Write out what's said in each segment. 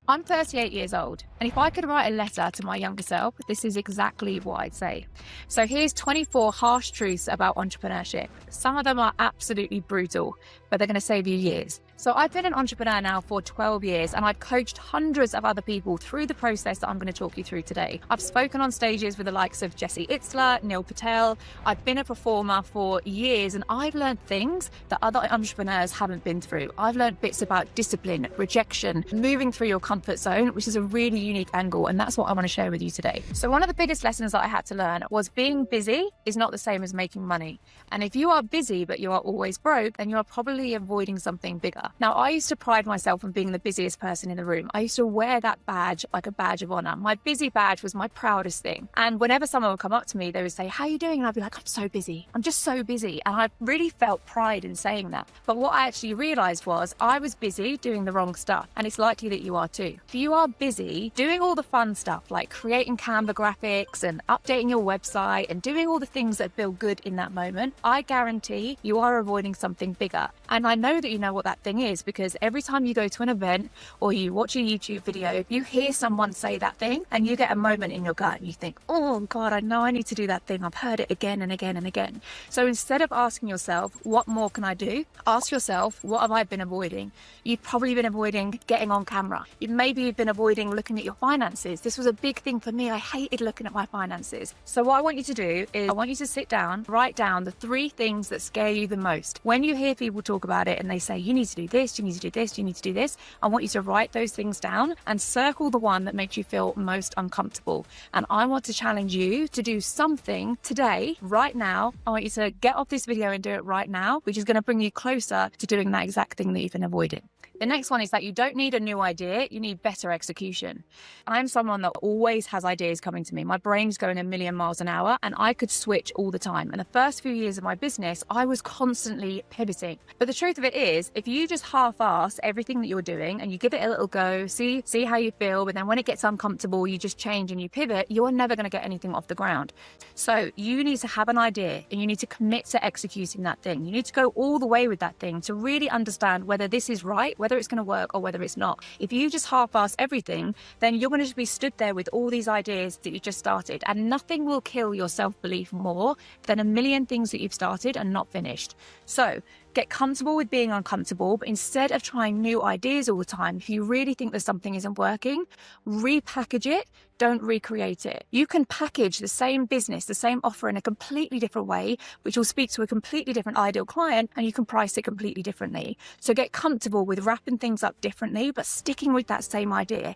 I'm 38 years old, and if I could write a letter to my younger self, this is exactly what I'd say. So here's 24 harsh truths about entrepreneurship. Some of them are absolutely brutal, but they're going to save you years. So I've been an entrepreneur now for 12 years, and I've coached hundreds of other people through the process that I'm going to talk you through today. I've spoken on stages with the likes of Jesse Itzler, Neil Patel. I've been a performer for years, and I've learned things that other entrepreneurs haven't been through. I've learned bits about discipline, rejection, moving through your comfort zone, which is a really unique angle, and that's what I want to share with you today. So one of the biggest lessons that I had to learn was being busy is not the same as making money. And if you are busy but you are always broke, then you are probably avoiding something bigger. Now, I used to pride myself on being the busiest person in the room. I used to wear that badge like a badge of honor. My busy badge was my proudest thing. And whenever someone would come up to me, they would say, "How are you doing?" And I'd be like, "I'm so busy. I'm just so busy." And I really felt pride in saying that. But what I actually realized was I was busy doing the wrong stuff. And it's likely that you are too. If you are busy doing all the fun stuff like creating Canva graphics and updating your website and doing all the things that feel good in that moment, I guarantee you are avoiding something bigger. And I know that you know what that thing is, because every time you go to an event or you watch a YouTube video, you hear someone say that thing and you get a moment in your gut and you think, "Oh God, I know I need to do that thing. I've heard it again and again and again." So instead of asking yourself, what more can I do? Ask yourself, what have I been avoiding? You've probably been avoiding getting on camera. Maybe you've been avoiding looking at your finances. This was a big thing for me. I hated looking at my finances. So what I want you to do is I want you to sit down, write down the 3 things that scare you the most. When you hear people talk about it and they say, "You need to do this, you need to do this, you need to do this," I want you to write those things down and circle the one that makes you feel most uncomfortable. And I want to challenge you to do something today, right now. I want you to get off this video and do it right now, which is going to bring you closer to doing that exact thing that you've been avoiding. The next one is that you don't need a new idea, you need better execution. I'm someone that always has ideas coming to me. My brain's going a million miles an hour and I could switch all the time. And the first few years of my business, I was constantly pivoting. But the truth of it is, if you just half-ass everything that you're doing and you give it a little go, see how you feel, but then when it gets uncomfortable, you just change and you pivot, you're never going to get anything off the ground. So you need to have an idea and you need to commit to executing that thing. You need to go all the way with that thing to really understand whether this is right, whether it's going to work or whether it's not. If you just half-ass everything, then you're going to just be stood there with all these ideas that you just started, and nothing will kill your self-belief more than a million things that you've started and not finished. So get comfortable with being uncomfortable, but instead of trying new ideas all the time, if you really think that something isn't working, repackage it. Don't recreate it. You can package the same business, the same offer in a completely different way, which will speak to a completely different ideal client, and you can price it completely differently. So get comfortable with wrapping things up differently, but sticking with that same idea.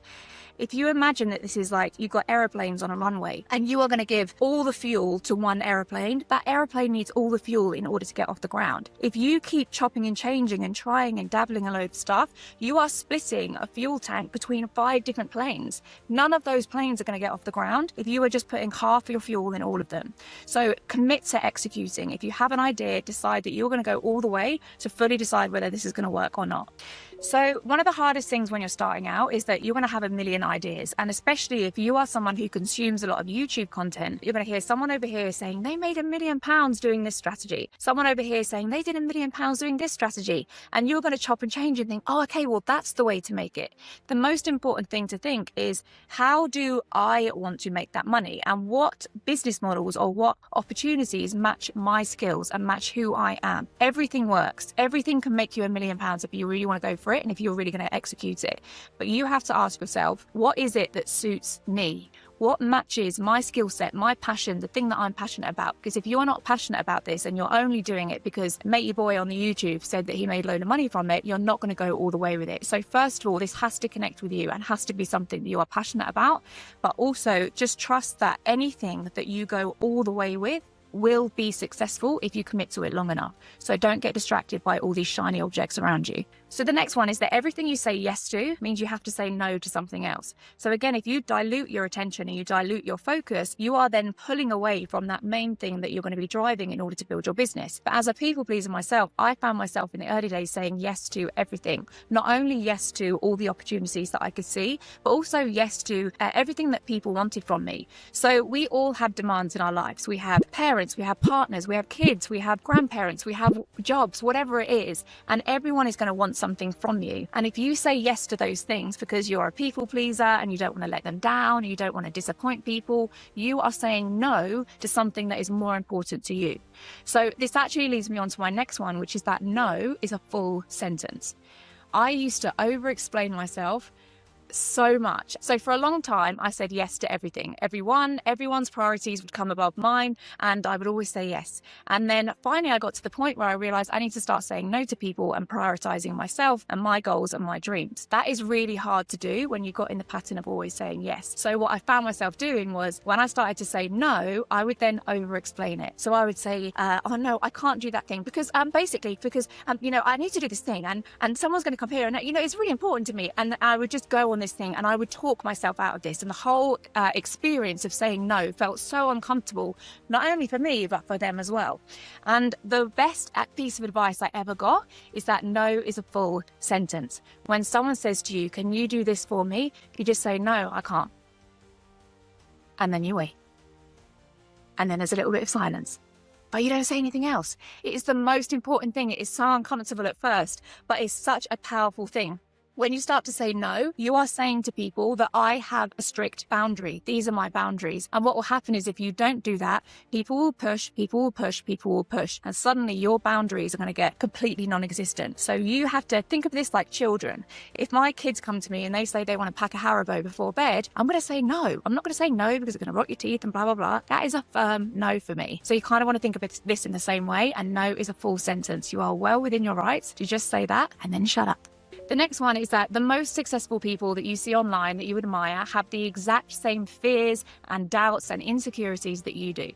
If you imagine that this is like you've got airplanes on a runway and you are going to give all the fuel to one airplane, that airplane needs all the fuel in order to get off the ground. If you keep chopping and changing and trying and dabbling a load of stuff, you are splitting a fuel tank between 5 different planes. None of those planes are going to get off the ground if you are just putting half your fuel in all of them. So commit to executing. If you have an idea, decide that you're going to go all the way to fully decide whether this is going to work or not. So one of the hardest things when you're starting out is that you're going to have a million ideas. And especially if you are someone who consumes a lot of YouTube content, you're going to hear someone over here saying they made £1 million doing this strategy. Someone over here saying they did £1 million doing this strategy. And you're going to chop and change and think, "Oh, okay, well, that's the way to make it." The most important thing to think is, how do I want to make that money? And what business models or what opportunities match my skills and match who I am? Everything works. Everything can make you £1 million if you really want to go for it and if you're really going to execute it. But you have to ask yourself, what is it that suits me? What matches my skill set, my passion, the thing that I'm passionate about? Because if you're not passionate about this and you're only doing it because matey boy on the YouTube said that he made a load of money from it, you're not going to go all the way with it. So first of all, this has to connect with you and has to be something that you are passionate about. But also just trust that anything that you go all the way with will be successful if you commit to it long enough. So don't get distracted by all these shiny objects around you. So the next one is that everything you say yes to means you have to say no to something else. So again, if you dilute your attention and you dilute your focus, you are then pulling away from that main thing that you're going to be driving in order to build your business. But as a people pleaser myself, I found myself in the early days saying yes to everything. Not only yes to all the opportunities that I could see, but also yes to everything that people wanted from me. So we all have demands in our lives. We have parents parents, we have partners, we have kids, we have grandparents, we have jobs, whatever it is. And everyone is going to want something from you. And if you say yes to those things because you're a people pleaser and you don't want to let them down, you don't want to disappoint people, you are saying no to something that is more important to you. So this actually leads me on to my next one, which is that no is a full sentence. I used to over-explain myself so much. So for a long time, I said yes to everything. Everyone's priorities would come above mine, and I would always say yes. And then finally, I got to the point where I realized I need to start saying no to people and prioritizing myself and my goals and my dreams. That is really hard to do when you got in the pattern of always saying yes. So what I found myself doing was when I started to say no, I would then over-explain it. So I would say, oh no, I can't do that thing because I need to do this thing and someone's going to come here and it's really important to me. And I would just go on this thing and I would talk myself out of this, and the whole experience of saying no felt so uncomfortable, not only for me but for them as well. And the best piece of advice I ever got is that no is a full sentence. When someone says to you, can you do this for me, you just say, no, I can't, and then you wait, and then there's a little bit of silence, but you don't say anything else. It is the most important thing. It is so uncomfortable at first, but it's such a powerful thing. When you start to say no, you are saying to people that I have a strict boundary. These are my boundaries. And what will happen is if you don't do that, people will push. And suddenly your boundaries are going to get completely non-existent. So you have to think of this like children. If my kids come to me and they say they want to pack a Haribo before bed, I'm going to say no. I'm not going to say no because it's going to rot your teeth and blah, blah, blah. That is a firm no for me. So you kind of want to think of this in the same way. And no is a full sentence. You are well within your rights to just say that and then shut up. The next one is that the most successful people that you see online that you admire have the exact same fears and doubts and insecurities that you do.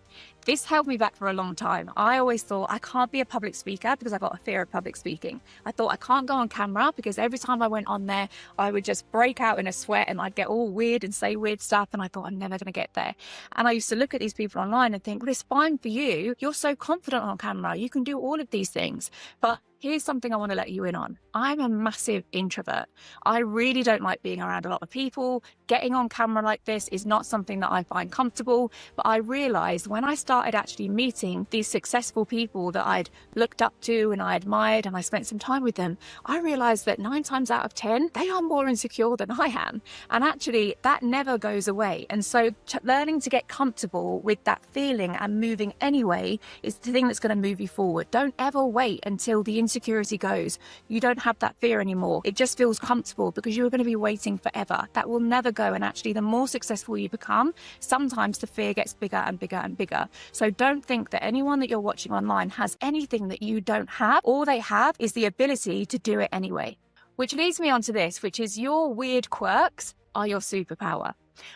This held me back for a long time. I always thought I can't be a public speaker because I got a fear of public speaking. I thought I can't go on camera because every time I went on there, I would just break out in a sweat and I'd get all weird and say weird stuff. And I thought I'm never going to get there. And I used to look at these people online and think, well, it's fine for you. You're so confident on camera. You can do all of these things. But here's something I want to let you in on. I'm a massive introvert. I really don't like being around a lot of people. Getting on camera like this is not something that I find comfortable. But I realized when I started actually meeting these successful people that I'd looked up to and I admired and I spent some time with them, I realized that 9 times out of 10, they are more insecure than I am. And actually that never goes away. And so learning to get comfortable with that feeling and moving anyway is the thing that's going to move you forward. Don't ever wait until the insecurity goes. You don't have that fear anymore. It just feels comfortable because you're going to be waiting forever. That will never go. And actually, the more successful you become, sometimes the fear gets bigger and bigger and bigger. So don't think that anyone that you're watching online has anything that you don't have. All they have is the ability to do it anyway. Which leads me on to this, which is your weird quirks are your superpower.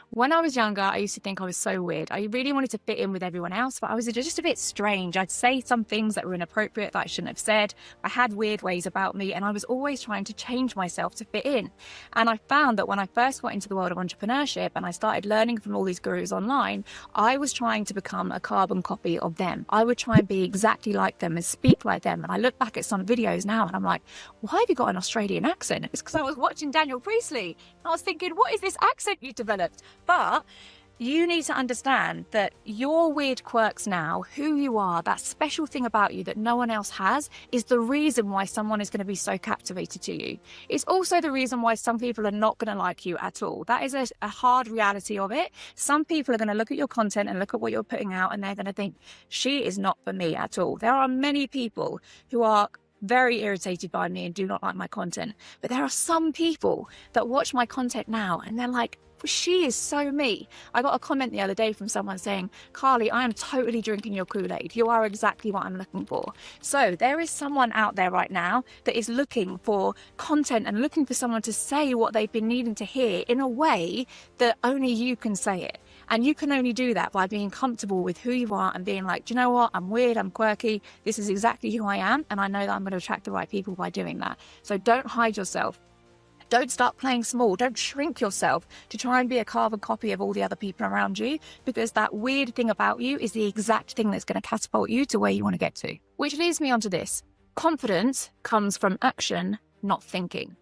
When I was younger, I used to think I was so weird. I really wanted to fit in with everyone else, but I was just a bit strange. I'd say some things that were inappropriate that I shouldn't have said. I had weird ways about me, and I was always trying to change myself to fit in. And I found that when I first got into the world of entrepreneurship and I started learning from all these gurus online, I was trying to become a carbon copy of them. I would try and be exactly like them and speak like them. And I look back at some videos now and I'm like, why have you got an Australian accent? It's because I was watching Daniel Priestley. I was thinking, what is this accent you developed? But you need to understand that your weird quirks now, who you are, that special thing about you that no one else has, is the reason why someone is going to be so captivated to you. It's also the reason why some people are not going to like you at all. That is a hard reality of it. Some people are going to look at your content and look at what you're putting out and they're going to think, she is not for me at all. There are many people who are very irritated by me and do not like my content. But there are some people that watch my content now and they're like, she is so me. I got a comment the other day from someone saying, Carly, I am totally drinking your Kool-Aid. You are exactly what I'm looking for. So there is someone out there right now that is looking for content and looking for someone to say what they've been needing to hear in a way that only you can say it. And you can only do that by being comfortable with who you are and being like, do you know what? I'm weird, I'm quirky. This is exactly who I am. And I know that I'm going to attract the right people by doing that. So don't hide yourself. Don't start playing small. Don't shrink yourself to try and be a carbon copy of all the other people around you, because that weird thing about you is the exact thing that's going to catapult you to where you want to get to. Which leads me on to this. Confidence comes from action, not thinking.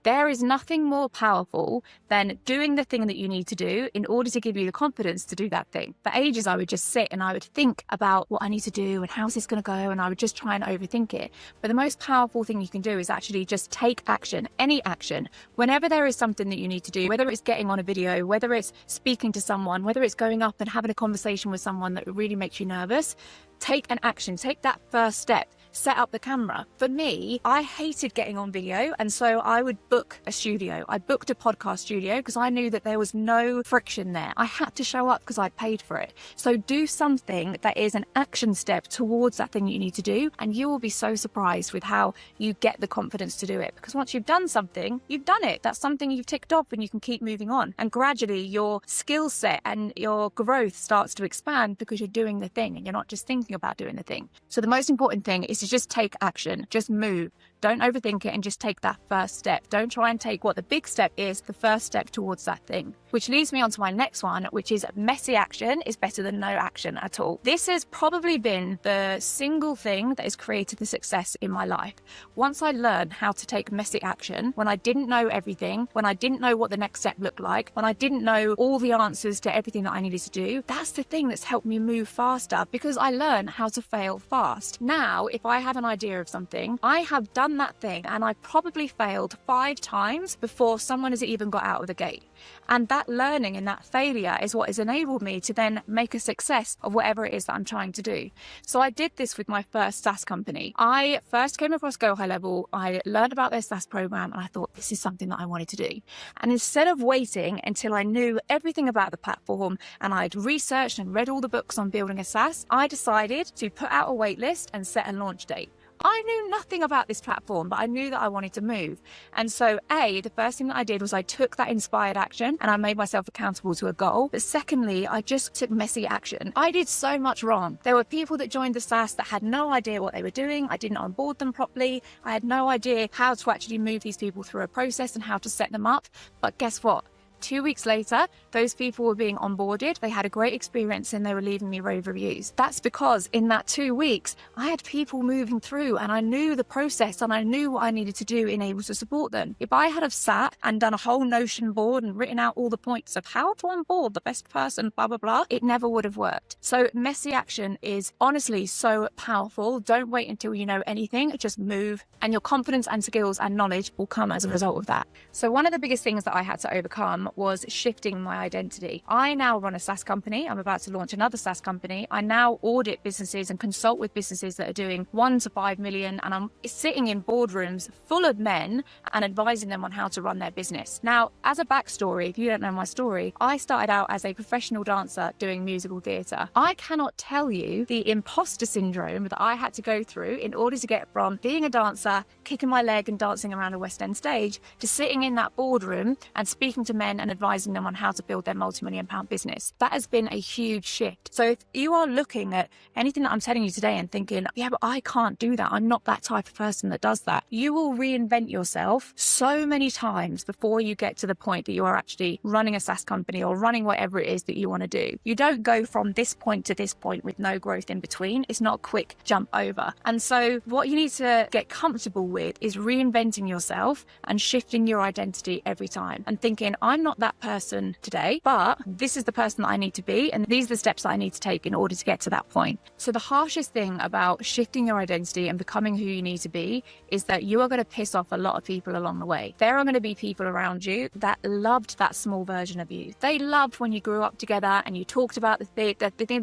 There is nothing more powerful than doing the thing that you need to do in order to give you the confidence to do that thing. For ages, I would just sit and I would think about what I need to do and how's this going to go, and I would just try and overthink it. But the most powerful thing you can do is actually just take action, any action. Whenever there is something that you need to do, whether it's getting on a video, whether it's speaking to someone, whether it's going up and having a conversation with someone that really makes you nervous, take an action, take that first step. Set up the camera. For me, I hated getting on video, and so I would book a studio. I booked a podcast studio because I knew that there was no friction there. I had to show up because I paid for it. So do something that is an action step towards that thing you need to do, and you will be so surprised with how you get the confidence to do it. Because once you've done something, you've done it. That's something you've ticked off, and you can keep moving on. And gradually your skill set and your growth starts to expand because you're doing the thing and you're not just thinking about doing the thing. So the most important thing is to just take action, just move. Don't overthink it and just take that first step. Don't try and take what the big step is, the first step towards that thing. Which leads me on to my next one, which is messy action is better than no action at all. This has probably been the single thing that has created the success in my life. Once I learned how to take messy action, when I didn't know everything, when I didn't know what the next step looked like, when I didn't know all the answers to everything that I needed to do, that's the thing that's helped me move faster because I learned how to fail fast. Now, if I have an idea of something, I have done that thing and I probably failed 5 times before someone has even got out of the gate. And that learning and that failure is what has enabled me to then make a success of whatever it is that I'm trying to do. So I did this with my first SaaS company. I first came across Go High Level. I learned about their SaaS program and I thought this is something that I wanted to do. And instead of waiting until I knew everything about the platform and I'd researched and read all the books on building a SaaS, I decided to put out a wait list and set a launch date. I knew nothing about this platform, but I knew that I wanted to move. And so the first thing that I did was I took that inspired action and I made myself accountable to a goal. But secondly, I just took messy action. I did so much wrong. There were people that joined the SaaS that had no idea what they were doing. I didn't onboard them properly. I had no idea how to actually move these people through a process and how to set them up. But guess what? 2 weeks later, those people were being onboarded. They had a great experience and they were leaving me rave reviews. That's because in that 2 weeks, I had people moving through and I knew the process and I knew what I needed to do in able to support them. If I had have sat and done a whole Notion board and written out all the points of how to onboard the best person, blah, blah, blah, it never would have worked. So messy action is honestly so powerful. Don't wait until you know anything. Just move and your confidence and skills and knowledge will come as a result of that. So one of the biggest things that I had to overcome was shifting my identity. I now run a SaaS company. I'm about to launch another SaaS company. I now audit businesses and consult with businesses that are doing 1 to 5 million. And I'm sitting in boardrooms full of men and advising them on how to run their business. Now, as a backstory, if you don't know my story, I started out as a professional dancer doing musical theatre. I cannot tell you the imposter syndrome that I had to go through in order to get from being a dancer, kicking my leg and dancing around a West End stage to sitting in that boardroom and speaking to men and advising them on how to build their multi-million-pound business. That has been a huge shift. So if you are looking at anything that I'm telling you today and thinking, yeah, but I can't do that, I'm not that type of person that does that, you will reinvent yourself so many times before you get to the point that you are actually running a SaaS company or running whatever it is that you want to do. You don't go from this point to this point with no growth in between. It's not a quick jump over. And so what you need to get comfortable with is reinventing yourself and shifting your identity every time and thinking, I'm not that person today, but this is the person that I need to be, and these are the steps that I need to take in order to get to that point. So the harshest thing about shifting your identity and becoming who you need to be is that you are going to piss off a lot of people along the way. There are going to be people around you that loved that small version of you. They loved when you grew up together and you talked about the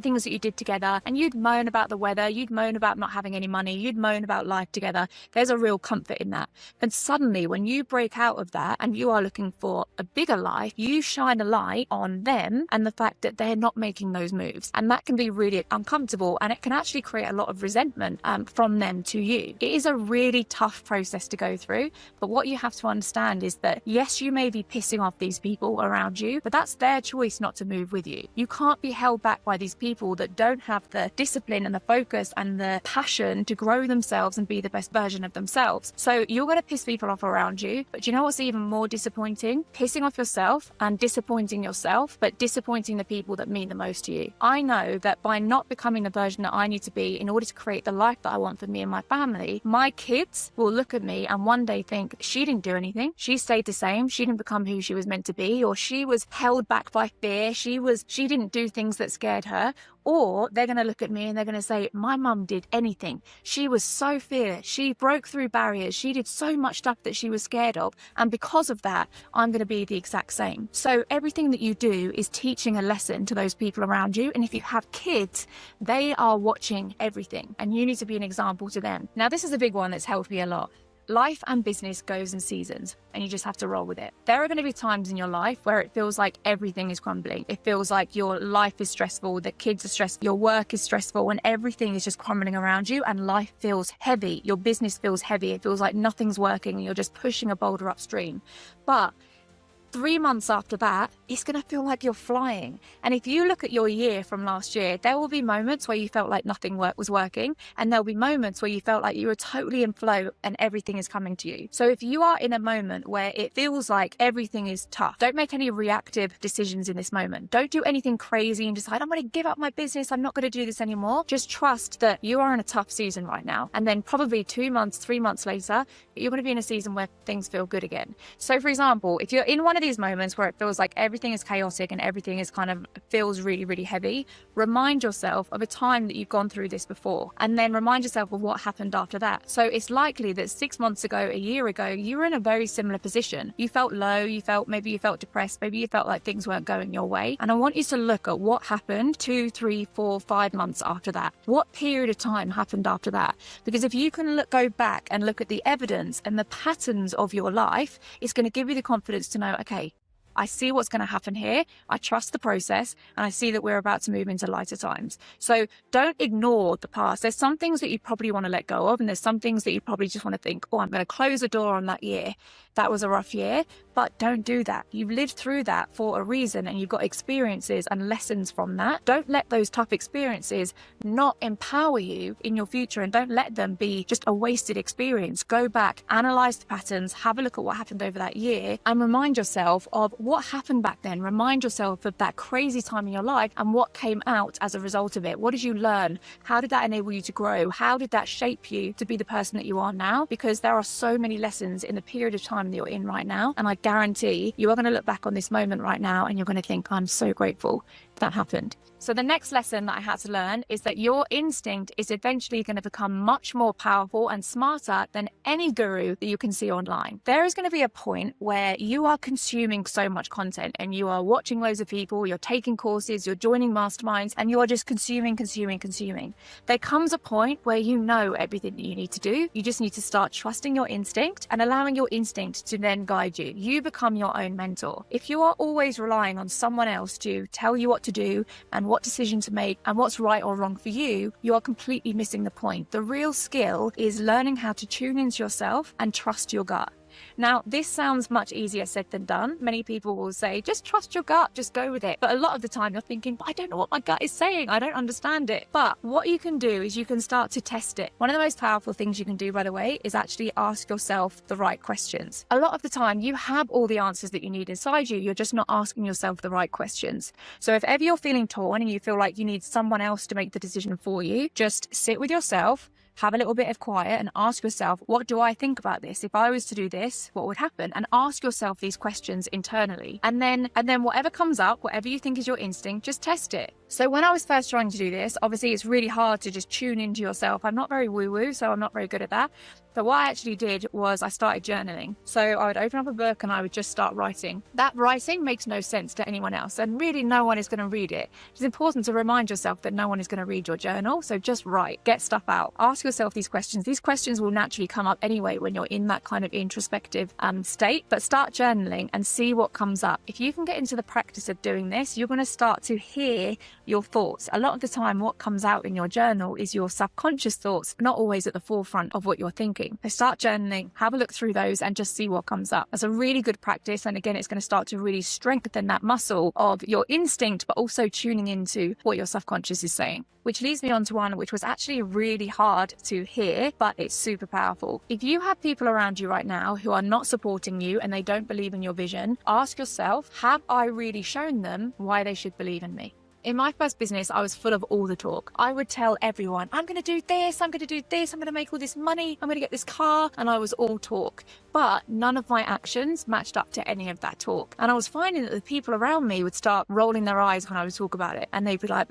things that you did together, and you'd moan about the weather, you'd moan about not having any money, you'd moan about life together. There's a real comfort in that. And suddenly when you break out of that and you are looking for a bigger life, you shine a light on them and the fact that they're not making those moves. And that can be really uncomfortable, and it can actually create a lot of resentment from them to you. It is a really tough process to go through, but what you have to understand is that yes, you may be pissing off these people around you, but that's their choice not to move with you. You can't be held back by these people that don't have the discipline and the focus and the passion to grow themselves and be the best version of themselves. So you're going to piss people off around you, but do you know what's even more disappointing? Pissing off yourself yourself and disappointing yourself, but disappointing the people that mean the most to you. I know that by not becoming the version that I need to be in order to create the life that I want for me and my family, my kids will look at me and one day think, she didn't do anything. She stayed the same. She didn't become who she was meant to be, or she was held back by fear. She didn't do things that scared her. Or they're going to look at me and they're going to say, my mum did anything. She was so fearless. She broke through barriers. She did so much stuff that she was scared of. And because of that, I'm going to be the exact same. So everything that you do is teaching a lesson to those people around you. And if you have kids, they are watching everything and you need to be an example to them. Now, this is a big one that's helped me a lot. Life and business goes in seasons and you just have to roll with it. There are going to be times in your life where it feels like everything is crumbling. It feels like your life is stressful, the kids are stressful, your work is stressful, and everything is just crumbling around you and life feels heavy. Your business feels heavy. It feels like nothing's working and you're just pushing a boulder upstream. But 3 months after that, it's going to feel like you're flying. And if you look at your year from last year, there will be moments where you felt like nothing was working. And there'll be moments where you felt like you were totally in flow and everything is coming to you. So if you are in a moment where it feels like everything is tough, don't make any reactive decisions in this moment. Don't do anything crazy and decide, I'm going to give up my business. I'm not going to do this anymore. Just trust that you are in a tough season right now. And then probably 2 months, 3 months later, you're going to be in a season where things feel good again. So for example, if you're in one of these moments where it feels like everything is chaotic and everything is feels really, really heavy, remind yourself of a time that you've gone through this before, and then remind yourself of what happened after that. So it's likely that 6 months ago, a year ago, you were in a very similar position. You felt low, maybe you felt depressed, maybe you felt like things weren't going your way. And I want you to look at what happened 2, 3, 4, 5 months after that. What period of time happened after that? Because if you can go back and look at the evidence and the patterns of your life, it's going to give you the confidence to know, okay, I see what's going to happen here. I trust the process and I see that we're about to move into lighter times. So don't ignore the past. There's some things that you probably want to let go of, and there's some things that you probably just want to think, oh, I'm going to close the door on that year. That was a rough year, but don't do that. You've lived through that for a reason and you've got experiences and lessons from that. Don't let those tough experiences not empower you in your future, and don't let them be just a wasted experience. Go back, analyze the patterns, have a look at what happened over that year and remind yourself of what happened back then. Remind yourself of that crazy time in your life and what came out as a result of it. What did you learn? How did that enable you to grow? How did that shape you to be the person that you are now? Because there are so many lessons in the period of time that you're in right now. And I guarantee you are going to look back on this moment right now and you're going to think, I'm so grateful that happened. So the next lesson that I had to learn is that your instinct is eventually going to become much more powerful and smarter than any guru that you can see online. There is going to be a point where you are consuming so much content and you are watching loads of people, you're taking courses, you're joining masterminds, and you are just consuming. There comes a point where you know everything that you need to do. You just need to start trusting your instinct and allowing your instinct to then guide you. You become your own mentor. If you are always relying on someone else to tell you what to do and what decision to make and what's right or wrong for you, you are completely missing the point. The real skill is learning how to tune into yourself and trust your gut. Now, this sounds much easier said than done. Many people will say, just trust your gut, just go with it. But a lot of the time you're thinking, but I don't know what my gut is saying. I don't understand it. But what you can do is you can start to test it. One of the most powerful things you can do, by the way, is actually ask yourself the right questions. A lot of the time you have all the answers that you need inside you. You're just not asking yourself the right questions. So if ever you're feeling torn and you feel like you need someone else to make the decision for you, just sit with yourself, have a little bit of quiet and ask yourself, what do I think about this? If I was to do this, what would happen? And ask yourself these questions internally. And then whatever comes up, whatever you think is your instinct, just test it. So when I was first trying to do this, obviously it's really hard to just tune into yourself. I'm not very woo-woo, so I'm not very good at that. But what I actually did was I started journaling. So I would open up a book and I would just start writing. That writing makes no sense to anyone else, and really no one is going to read it. It's important to remind yourself that no one is going to read your journal. So just write, get stuff out, ask yourself these questions. These questions will naturally come up anyway when you're in that kind of introspective state, but start journaling and see what comes up. If you can get into the practice of doing this, you're going to start to hear your thoughts. A lot of the time, what comes out in your journal is your subconscious thoughts, not always at the forefront of what you're thinking. So start journaling, have a look through those and just see what comes up. That's a really good practice. And again, it's going to start to really strengthen that muscle of your instinct, but also tuning into what your subconscious is saying. Which leads me on to one which was actually really hard to hear, but it's super powerful. If you have people around you right now who are not supporting you and they don't believe in your vision, ask yourself, have I really shown them why they should believe in me? In my first business, I was full of all the talk. I would tell everyone, I'm going to do this, I'm going to do this, I'm going to make all this money, I'm going to get this car, and I was all talk. But none of my actions matched up to any of that talk. And I was finding that the people around me would start rolling their eyes when I would talk about it. And they'd be like,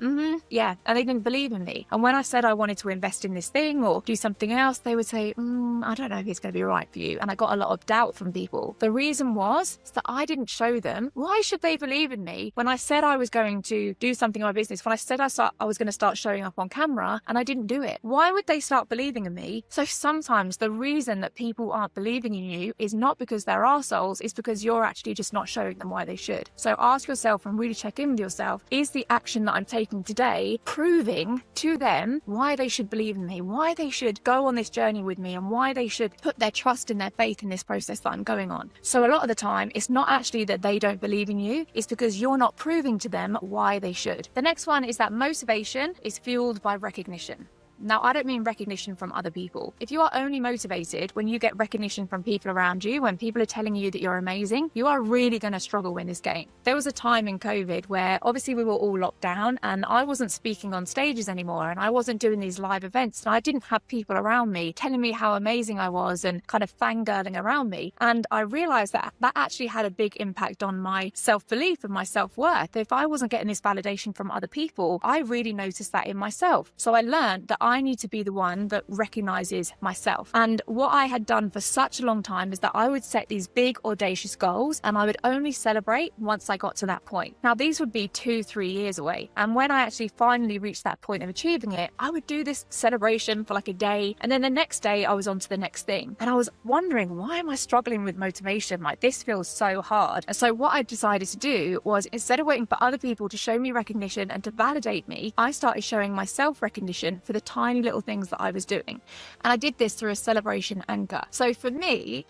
yeah. And they didn't believe in me. And when I said I wanted to invest in this thing or do something else, they would say, I don't know if it's going to be right for you. And I got a lot of doubt from people. The reason was that I didn't show them. Why should they believe in me when I said I was going to do something in my business, when I said I was going to start showing up on camera and I didn't do it? Why would they start believing in me? So sometimes the reason that people aren't believing in you is not because they're arseholes, it's because you're actually just not showing them why they should. So ask yourself and really check in with yourself, is the action that I'm taking today proving to them why they should believe in me, why they should go on this journey with me, and why they should put their trust and their faith in this process that I'm going on? So a lot of the time, it's not actually that they don't believe in you, it's because you're not proving to them why they should. The next one is that motivation is fueled by recognition. Now, I don't mean recognition from other people. If you are only motivated when you get recognition from people around you, when people are telling you that you're amazing, you are really going to struggle in this game. There was a time in COVID where obviously we were all locked down and I wasn't speaking on stages anymore and I wasn't doing these live events and I didn't have people around me telling me how amazing I was and kind of fangirling around me. And I realized that that actually had a big impact on my self-belief and my self-worth. If I wasn't getting this validation from other people, I really noticed that in myself. So I learned that I need to be the one that recognizes myself. And what I had done for such a long time is that I would set these big audacious goals and I would only celebrate once I got to that point. Now, these would be 2-3 years away. And when I actually finally reached that point of achieving it, I would do this celebration for like a day. And then the next day I was on to the next thing. And I was wondering, why am I struggling with motivation? Like, this feels so hard. And so what I decided to do was, instead of waiting for other people to show me recognition and to validate me, I started showing myself recognition for the tiny little things that I was doing. And I did this through a celebration anchor. So for me,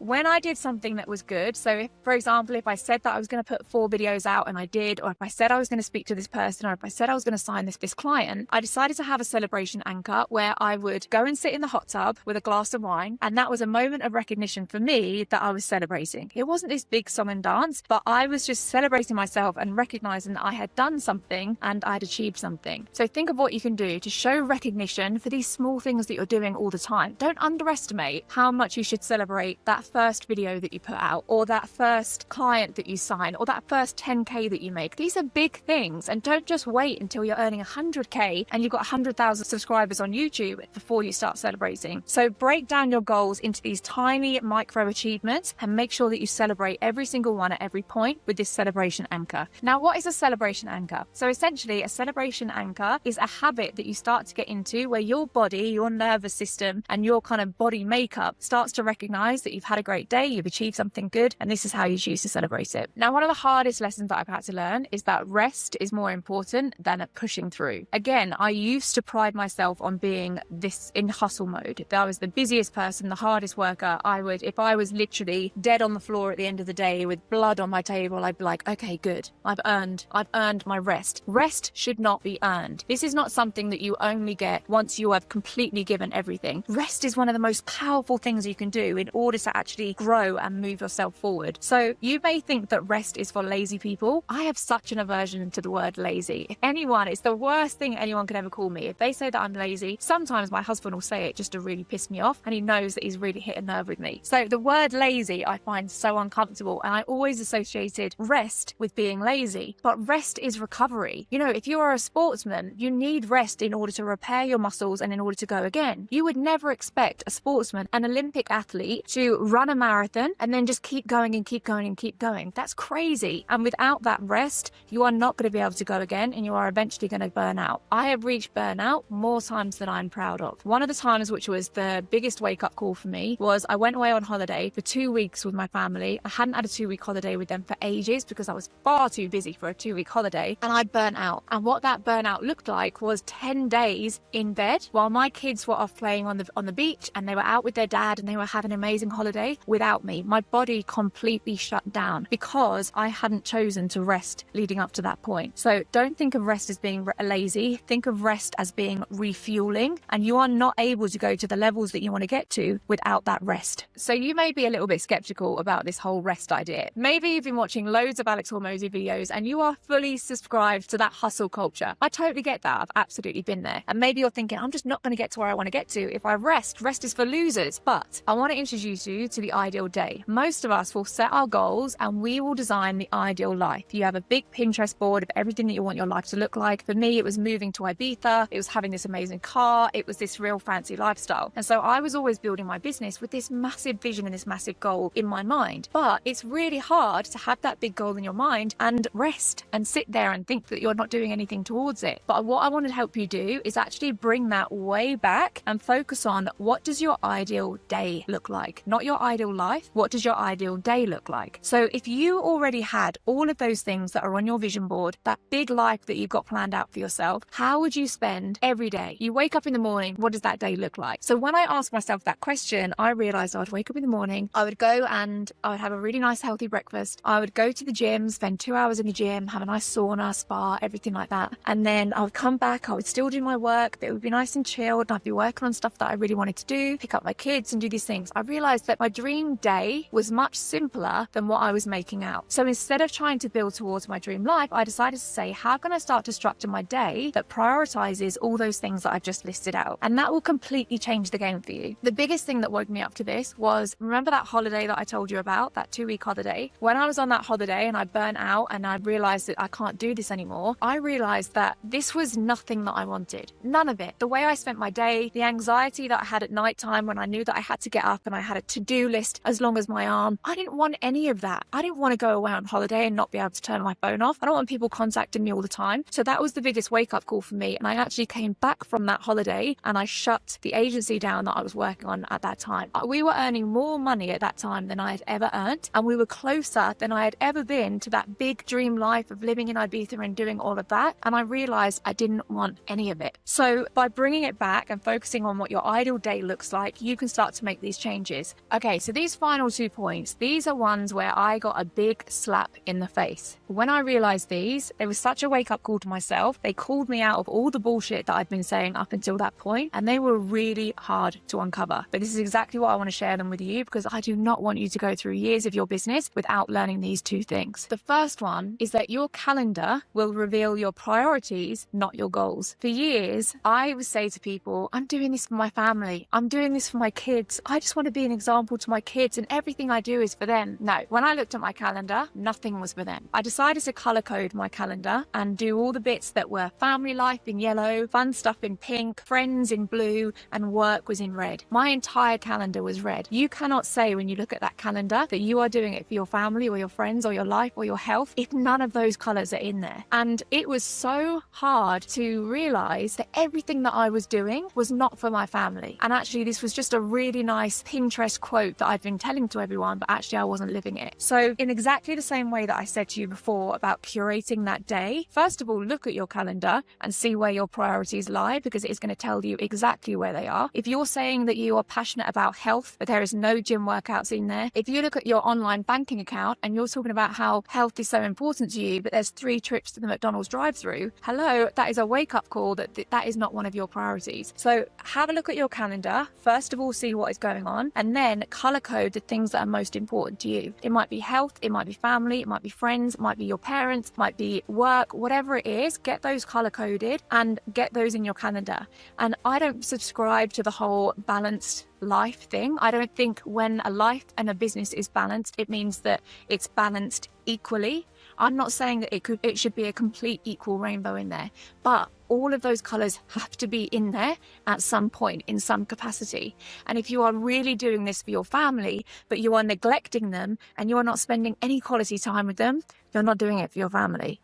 when I did something that was good, so if, for example, if I said that I was going to put 4 videos out and I did, or if I said I was going to speak to this person, or if I said I was going to sign this client, I decided to have a celebration anchor where I would go and sit in the hot tub with a glass of wine. And that was a moment of recognition for me that I was celebrating. It wasn't this big song and dance, but I was just celebrating myself and recognizing that I had done something and I had achieved something. So think of what you can do to show recognition for these small things that you're doing all the time. Don't underestimate how much you should celebrate that first video that you put out, or that first client that you sign, or that first 10K that you make. These are big things, and don't just wait until you're earning 100K and you've got 100,000 subscribers on YouTube before you start celebrating. So break down your goals into these tiny micro achievements and make sure that you celebrate every single one at every point with this celebration anchor. Now, what is a celebration anchor? So essentially, a celebration anchor is a habit that you start to get into where your body, your nervous system, and your kind of body makeup starts to recognize that you've had a great day, you've achieved something good, and this is how you choose to celebrate it. Now, one of the hardest lessons that I've had to learn is that rest is more important than pushing through. Again, I used to pride myself on being this in hustle mode. I was the busiest person, the hardest worker. If I was literally dead on the floor at the end of the day with blood on my table, I'd be like, okay, good. I've earned my rest. Rest should not be earned. This is not something that you only get once you have completely given everything. Rest is one of the most powerful things you can do in order to actually grow and move yourself forward. So you may think that rest is for lazy people. I have such an aversion to the word lazy. If anyone, it's the worst thing anyone could ever call me. If they say that I'm lazy, sometimes my husband will say it just to really piss me off, and he knows that he's really hit a nerve with me. So the word lazy I find so uncomfortable, and I always associated rest with being lazy. But rest is recovery. You know, if you are a sportsman, you need rest in order to repair your muscles and in order to go again. You would never expect a sportsman, an Olympic athlete, to run run a marathon and then just keep going and keep going and keep going. That's crazy. And without that rest, you are not going to be able to go again, and you are eventually going to burn out. I have reached burnout more times than I'm proud of. One of the times, which was the biggest wake-up call for me, was I went away on holiday for 2 weeks with my family. I hadn't had a 2-week holiday with them for ages because I was far too busy for a 2-week holiday, and I'd burnt out. And what that burnout looked like was 10 days in bed while my kids were off playing on the beach, and they were out with their dad and they were having an amazing holiday without me. My body completely shut down because I hadn't chosen to rest leading up to that point. So don't think of rest as being lazy. Think of rest as being refueling, and you are not able to go to the levels that you want to get to without that rest. So you may be a little bit skeptical about this whole rest idea. Maybe you've been watching loads of Alex Hormozy videos and you are fully subscribed to that hustle culture. I totally get that. I've absolutely been there. And maybe you're thinking, I'm just not going to get to where I want to get to if I rest. Rest is for losers. But I want to introduce you to the ideal day. Most of us will set our goals and we will design the ideal life. You have a big Pinterest board of everything that you want your life to look like. For me, it was moving to Ibiza. It was having this amazing car. It was this real fancy lifestyle. And so I was always building my business with this massive vision and this massive goal in my mind. But it's really hard to have that big goal in your mind and rest and sit there and think that you're not doing anything towards it. But what I want to help you do is actually bring that way back and focus on, what does your ideal day look like? Not your ideal life. What does your ideal day look like? So if you already had all of those things that are on your vision board, that big life that you've got planned out for yourself, how would you spend every day? You wake up in the morning, what does that day look like? So when I asked myself that question, I realized I would wake up in the morning, I would go and I would have a really nice healthy breakfast. I would go to the gym, spend 2 hours in the gym, have a nice sauna, spa, everything like that. And then I would come back, I would still do my work, but it would be nice and chilled. I'd be working on stuff that I really wanted to do, pick up my kids and do these things. I realized that my dream day was much simpler than what I was making out. So instead of trying to build towards my dream life, I decided to say, how can I start to structure my day that prioritizes all those things that I've just listed out? And that will completely change the game for you. The biggest thing that woke me up to this was, remember that holiday that I told you about, that 2-week holiday? When I was on that holiday and I burnt out and I realized that I can't do this anymore, I realized that this was nothing that I wanted. None of it. The way I spent my day, the anxiety that I had at night time when I knew that I had to get up and I had a to-do list as long as my arm, I didn't want any of that. I didn't want to go away on holiday and not be able to turn my phone off. I don't want people contacting me all the time. So that was the biggest wake-up call for me. And I actually came back from that holiday and I shut the agency down that I was working on at that time. We were earning more money at that time than I had ever earned, and we were closer than I had ever been to that big dream life of living in Ibiza and doing all of that. And I realized I didn't want any of it. So by bringing it back and focusing on what your ideal day looks like, you can start to make these changes. Okay, so these final 2 points, these are ones where I got a big slap in the face. When I realized these, it was such a wake-up call to myself. They called me out of all the bullshit that I'd been saying up until that point, and they were really hard to uncover. But this is exactly what I want to share them with you, because I do not want you to go through years of your business without learning these 2 things. The first one is that your calendar will reveal your priorities, not your goals. For years, I would say to people, I'm doing this for my family. I'm doing this for my kids. I just want to be an example to my kids, and everything I do is for them. No, when I looked at my calendar, nothing was for them. I decided to color code my calendar and do all the bits that were family life in yellow, fun stuff in pink, friends in blue, and work was in red. My entire calendar was red. You cannot say when you look at that calendar that you are doing it for your family or your friends or your life or your health if none of those colors are in there. And it was so hard to realize that everything that I was doing was not for my family. And actually, this was just a really nice Pinterest quote that I've been telling to everyone, but actually I wasn't living it. So in exactly the same way that I said to you before about curating that day, first of all, look at your calendar and see where your priorities lie, because it is going to tell you exactly where they are. If you're saying that you are passionate about health, but there is no gym workouts in there, if you look at your online banking account and you're talking about how health is so important to you, but there's 3 trips to the McDonald's drive-through, hello, that is a wake-up call that that is not one of your priorities. So have a look at your calendar. First of all, see what is going on, and then color code the things that are most important to you. It might be health, it might be family, it might be friends, it might be your parents, it might be work, whatever it is, get those color coded and get those in your calendar. And I don't subscribe to the whole balanced life thing. I don't think when a life and a business is balanced, it means that it's balanced equally. I'm not saying that it should be a complete equal rainbow in there, but all of those colors have to be in there at some point in some capacity. And if you are really doing this for your family, but you are neglecting them and you are not spending any quality time with them, you're not doing it for your family.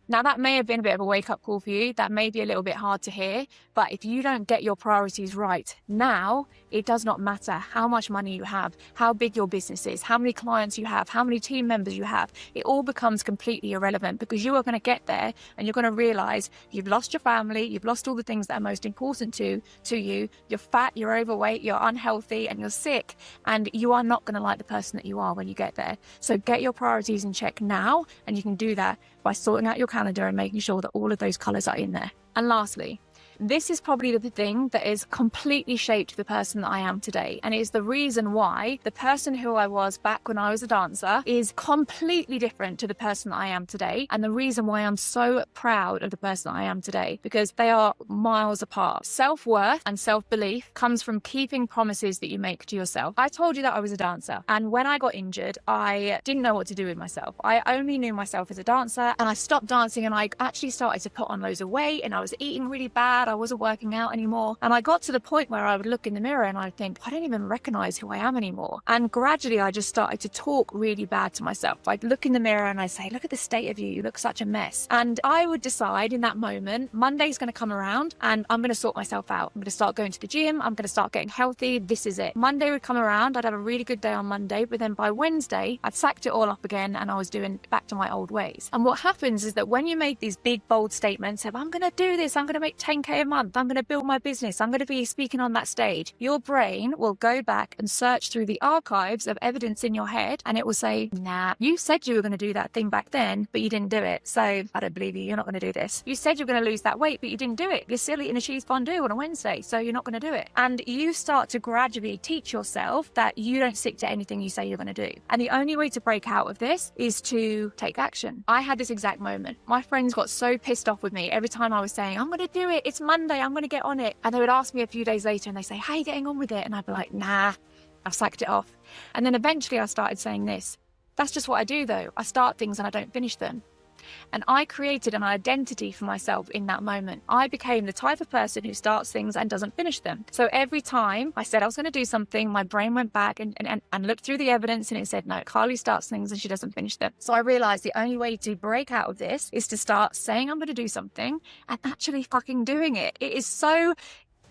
Now, that may have been a bit of a wake-up call for you. That may be a little bit hard to hear, but if you don't get your priorities right now, it does not matter how much money you have, how big your business is, how many clients you have, how many team members you have. It all becomes completely irrelevant, because you are going to get there and you're going to realize you've lost your family, you've lost all the things that are most important to you. You're fat, you're overweight, you're unhealthy, and you're sick, and you are not going to like the person that you are when you get there. So get your priorities in check now, and you can do that by sorting out your calendar and making sure that all of those colors are in there. And lastly, this is probably the thing that is completely shaped the person that I am today. And it is the reason why the person who I was back when I was a dancer is completely different to the person that I am today. And the reason why I'm so proud of the person that I am today, because they are miles apart. Self-worth and self-belief comes from keeping promises that you make to yourself. I told you that I was a dancer. And when I got injured, I didn't know what to do with myself. I only knew myself as a dancer, and I stopped dancing, and I actually started to put on loads of weight, and I was eating really bad. I wasn't working out anymore. And I got to the point where I would look in the mirror and I'd think, I don't even recognize who I am anymore. And gradually I just started to talk really bad to myself. I'd look in the mirror and I'd say, look at the state of you. You look such a mess. And I would decide in that moment, Monday's going to come around and I'm going to sort myself out. I'm going to start going to the gym. I'm going to start getting healthy. This is it. Monday would come around. I'd have a really good day on Monday, but then by Wednesday, I'd sacked it all up again and I was doing back to my old ways. And what happens is that when you make these big, bold statements of, I'm going to do this, I'm going to make 10K a month, I'm going to build my business, I'm going to be speaking on that stage, your brain will go back and search through the archives of evidence in your head and it will say, nah, you said you were going to do that thing back then, but you didn't do it. So I don't believe you. You're not going to do this. You said you're going to lose that weight, but you didn't do it. You're still eating a cheese fondue on a Wednesday, so you're not going to do it. And you start to gradually teach yourself that you don't stick to anything you say you're going to do. And the only way to break out of this is to take action. I had this exact moment. My friends got so pissed off with me every time I was saying, I'm going to do it. It's Monday. I'm going to get on it. And they would ask me a few days later and they say, how are you getting on with it? And I'd be like, nah, I've sacked it off. And then eventually I started saying this, that's just what I do though. I start things and I don't finish them. And I created an identity for myself in that moment. I became the type of person who starts things and doesn't finish them. So every time I said I was going to do something, my brain went back and looked through the evidence and it said, no, Carly starts things and she doesn't finish them. So I realized the only way to break out of this is to start saying I'm going to do something and actually fucking doing it. It is so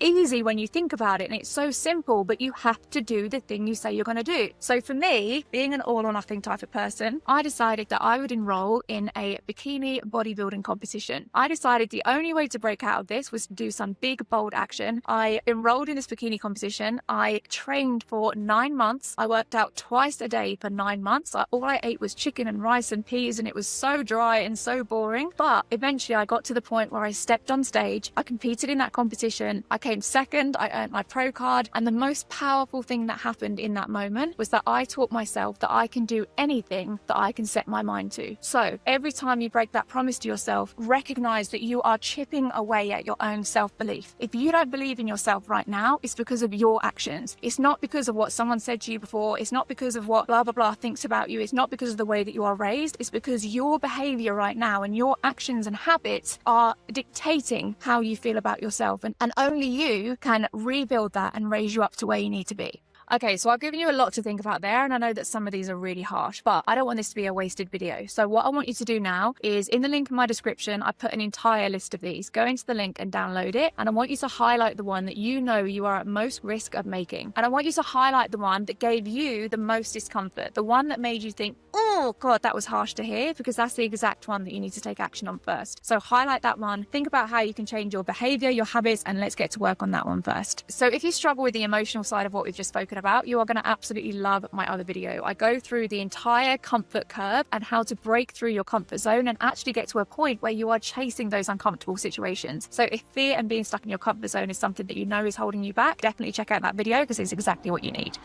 easy when you think about it and it's so simple, but you have to do the thing you say you're going to do. So for me, being an all or nothing type of person, I decided that I would enroll in a bikini bodybuilding competition. I decided the only way to break out of this was to do some big, bold action. I enrolled in this bikini competition. I trained for 9 months. I worked out twice a day for 9 months. All I ate was chicken and rice and peas, and it was so dry and so boring. But eventually I got to the point where I stepped on stage. I competed in that competition. I came second, I earned my pro card, and the most powerful thing that happened in that moment was that I taught myself that I can do anything that I can set my mind to. So every time you break that promise to yourself, recognize that you are chipping away at your own self-belief. If you don't believe in yourself right now, it's because of your actions. It's not because of what someone said to you before. It's not because of what blah blah blah thinks about you. It's not because of the way that you are raised. It's because your behavior right now and your actions and habits are dictating how you feel about yourself, and only you can rebuild that and raise you up to where you need to be. Okay, so I've given you a lot to think about there, and I know that some of these are really harsh, but I don't want this to be a wasted video. So what I want you to do now is, in the link in my description, I put an entire list of these. Go into the link and download it, and I want you to highlight the one that you know you are at most risk of making. And I want you to highlight the one that gave you the most discomfort, the one that made you think, oh God, that was harsh to hear, because that's the exact one that you need to take action on first. So highlight that one, think about how you can change your behavior, your habits, and let's get to work on that one first. So if you struggle with the emotional side of what we've just spoken about, you are going to absolutely love my other video. I go through the entire comfort curve and how to break through your comfort zone and actually get to a point where you are chasing those uncomfortable situations. So if fear and being stuck in your comfort zone is something that you know is holding you back, definitely check out that video because it's exactly what you need.